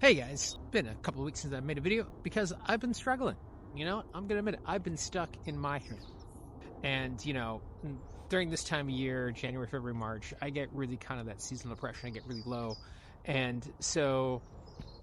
Hey guys, it's been a couple of weeks since I made a video because I've been struggling. I'm gonna admit it, I've been stuck in my head. And, during this time of year, January, February, March, I get really kind of that seasonal depression. I get really low. And so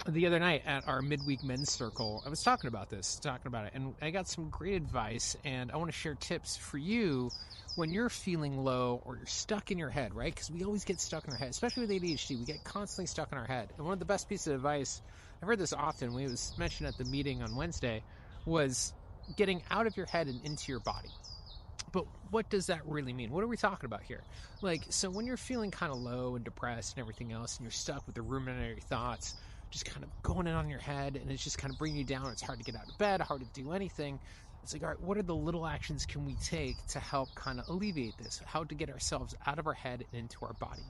the other night at our midweek men's circle, I was talking about it, and I got some great advice. And I want to share tips for you when you're feeling low or you're stuck in your head, right? Because we always get stuck in our head, especially with ADHD. We get constantly stuck in our head. And one of the best pieces of advice, I've heard this often when it was mentioned at the meeting on Wednesday, was getting out of your head and into your body. But what does that really mean? What are we talking about here? So when you're feeling kind of low and depressed and everything else, and you're stuck with the ruminatory thoughts, just kind of going in on your head, and it's just kind of bringing you down. It's hard to get out of bed, hard to do anything. It's like, all right, what are the little actions can we take to help kind of alleviate this? How to get ourselves out of our head and into our body.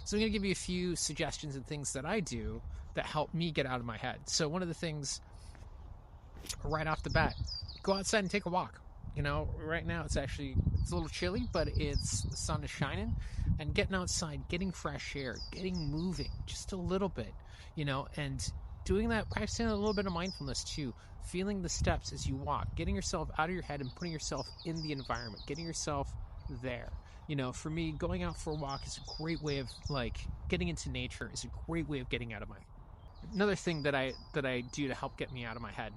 So I'm going to give you a few suggestions and things that I do that help me get out of my head. So one of the things, right off the bat, go outside and take a walk. Right now it's a little chilly, but the sun is shining, and getting outside, getting fresh air, getting moving just a little bit, and doing that, practicing a little bit of mindfulness too, feeling the steps as you walk, getting yourself out of your head and putting yourself in the environment, getting yourself there. For me, going out for a walk is a great way of getting into nature, is a great way of getting out of my. Another thing that I do to help get me out of my head,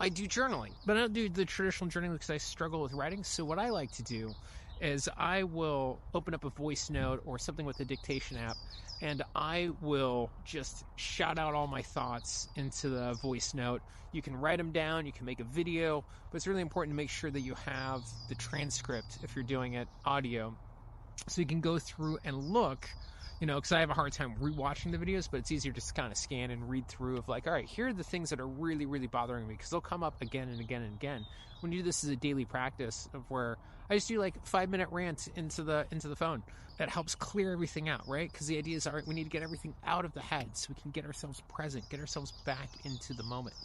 I do journaling, but I don't do the traditional journaling because I struggle with writing. So what I like to do is I will open up a voice note or something with a dictation app, and I will just shout out all my thoughts into the voice note. You can write them down, you can make a video, but it's really important to make sure that you have the transcript if you're doing it audio, so you can go through and look. Because I have a hard time rewatching the videos, but it's easier just to kind of scan and read through of all right, here are the things that are really, really bothering me, because they'll come up again and again and again. When you do this as a daily practice of where I just do 5-minute rant into the phone, that helps clear everything out, right? Because the idea is, all right, we need to get everything out of the head so we can get ourselves present, get ourselves back into the moment.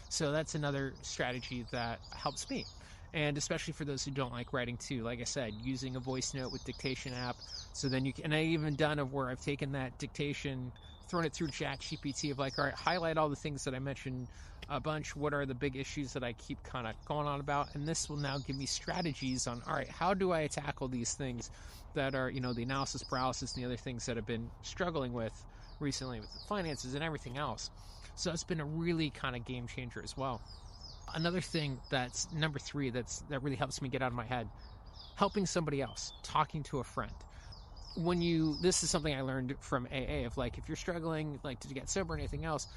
So that's another strategy that helps me. And especially for those who don't like writing too, like I said, using a voice note with dictation app. So then you can, and I even done of where I've taken that dictation, thrown it through ChatGPT of all right, highlight all the things that I mentioned a bunch. What are the big issues that I keep kind of going on about? And this will now give me strategies on, all right, how do I tackle these things that are, the analysis paralysis and the other things that I've been struggling with recently with the finances and everything else. So it's been a really kind of game changer as well. Another thing that's number 3 that really helps me get out of my head, helping somebody else, talking to a friend. This is something I learned from AA of if you're struggling to get sober or anything else,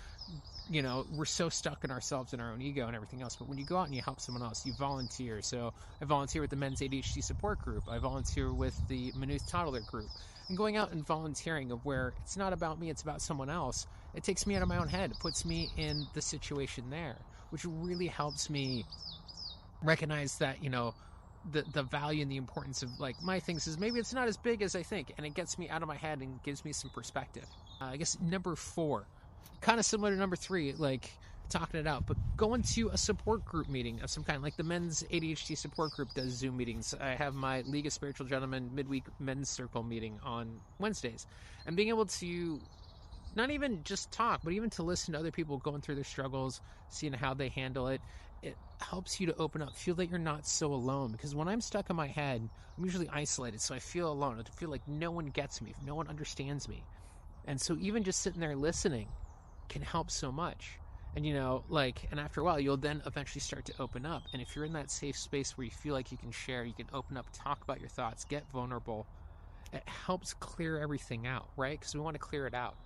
we're so stuck in ourselves and our own ego and everything else. But when you go out and you help someone else, you volunteer. So I volunteer with the men's ADHD support group. I volunteer with the Maynooth toddler group. And going out and volunteering of where it's not about me, it's about someone else, it takes me out of my own head. It puts me in the situation there, which really helps me recognize that, the value and the importance of my things is maybe it's not as big as I think, and it gets me out of my head and gives me some perspective. I guess number 4, kind of similar to number 3, talking it out, but going to a support group meeting of some kind, like the men's ADHD support group does Zoom meetings. I have my League of Spiritual Gentlemen midweek men's circle meeting on Wednesdays, and being able to not even just talk, but even to listen to other people going through their struggles, seeing how they handle it. It helps you to open up, feel that you're not so alone. Because when I'm stuck in my head, I'm usually isolated, so I feel alone. I feel like no one gets me, no one understands me. And so even just sitting there listening can help so much. And and after a while, you'll then eventually start to open up. And if you're in that safe space where you feel like you can share, you can open up, talk about your thoughts, get vulnerable, it helps clear everything out, right? Because we want to clear it out.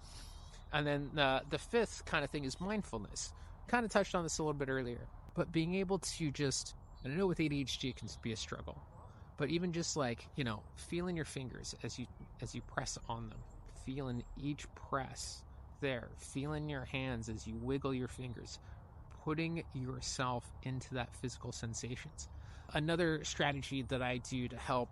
And then the 5th kind of thing is mindfulness. Kind of touched on this a little bit earlier, but being able to just, and I know with ADHD it can be a struggle, but even just feeling your fingers as you press on them, feeling each press there, feeling your hands as you wiggle your fingers, putting yourself into that physical sensations. Another strategy that I do to help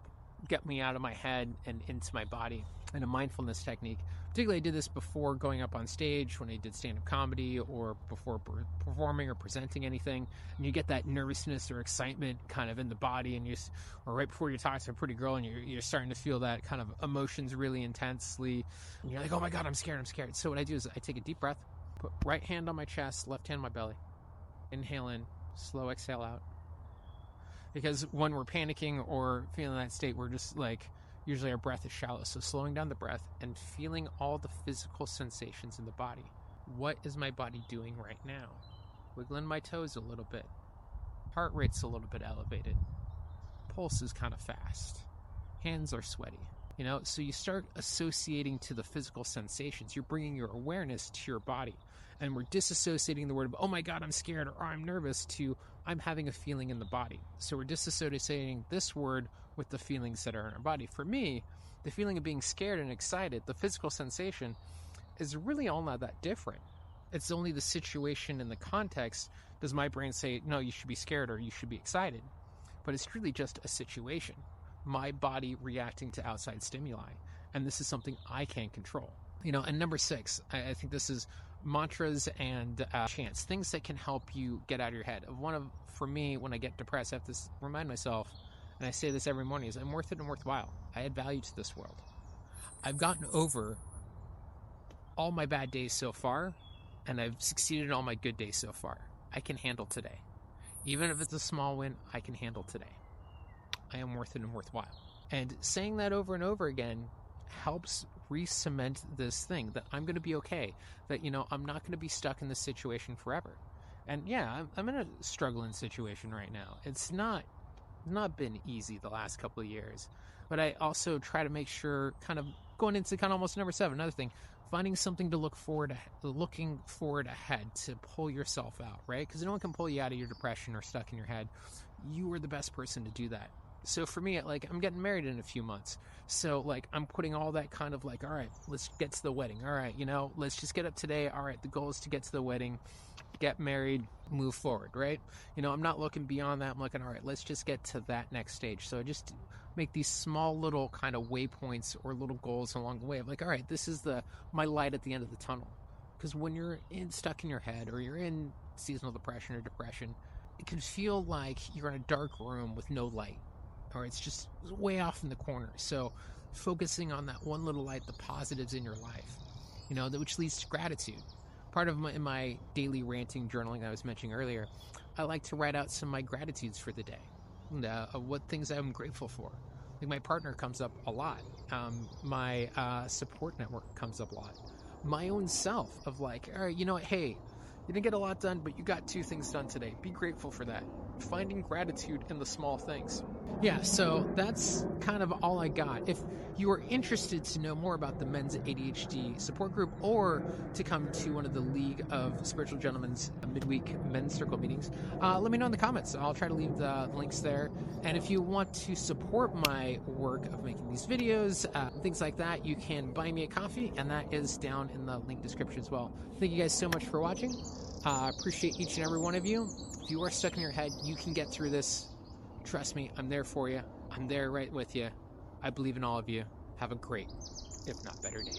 get me out of my head and into my body, and a mindfulness technique. Particularly I did this before going up on stage when I did stand-up comedy, or before performing or presenting anything, and you get that nervousness or excitement kind of in the body, and or right before you're talking to a pretty girl and you're starting to feel that kind of emotions really intensely, and you're like, oh my god, I'm scared. So what I do is I take a deep breath, Put right hand on my chest, left hand on my belly. Inhale in, slow exhale out. Because when we're panicking or feeling that state, we're just like, usually our breath is shallow. So slowing down the breath and feeling all the physical sensations in the body. What is my body doing right now? Wiggling my toes a little bit. Heart rate's a little bit elevated. Pulse is kind of fast. Hands are sweaty. So you start associating to the physical sensations. You're bringing your awareness to your body. And we're disassociating the word of, oh my God, I'm scared or I'm nervous to I'm having a feeling in the body. So we're disassociating this word with the feelings that are in our body. For me, the feeling of being scared and excited, the physical sensation, is really all not that different. It's only the situation and the context does my brain say, no, you should be scared or you should be excited. But it's really just a situation. My body reacting to outside stimuli. And this is something I can't control. And number 6, I think this is mantras and chants, things that can help you get out of your head. For me, when I get depressed, I have to remind myself, and I say this every morning, is I'm worth it and worthwhile. I add value to this world. I've gotten over all my bad days so far, and I've succeeded in all my good days so far. I can handle today. Even if it's a small win, I can handle today. I am worth it and worthwhile. And saying that over and over again helps re-cement this thing that I'm going to be okay, that, I'm not going to be stuck in this situation forever. And yeah, I'm in a struggling situation right now. It's not been easy the last couple of years, but I also try to make sure, kind of going into kind of almost number 7, another thing, finding something to looking forward ahead to pull yourself out, right? Because no one can pull you out of your depression or stuck in your head. You are the best person to do that. So for me, I'm getting married in a few months. So I'm putting all that kind of all right, let's get to the wedding. All right, let's just get up today. All right, the goal is to get to the wedding, get married, move forward, right? I'm not looking beyond that. I'm looking, all right, let's just get to that next stage. So I just make these small little kind of waypoints or little goals along the way of all right, this is my light at the end of the tunnel. Because when you're stuck in your head or you're in seasonal depression or depression, it can feel like you're in a dark room with no light. Or it's just way off in the corner. So focusing on that one little light, the positives in your life, which leads to gratitude. Part of my daily ranting journaling that I was mentioning earlier, I like to write out some of my gratitudes for the day, and what things I'm grateful for. My partner comes up a lot. My support network comes up a lot. My own self of all right, hey, you didn't get a lot done, but you got 2 things done today. Be grateful for that. Finding gratitude in the small things. Yeah, so that's kind of all I got. If you are interested to know more about the Men's ADHD support group or to come to one of the League of Spiritual Gentlemen's midweek men's circle meetings, let me know in the comments. I'll try to leave the links there. And if you want to support my work of making these videos, things like that, you can buy me a coffee, and that is down in the link description as well. Thank you guys so much for watching. Appreciate each and every one of you. If you are stuck in your head, you can get through this. Trust me, I'm there for you. I'm there right with you. I believe in all of you. Have a great, if not better day.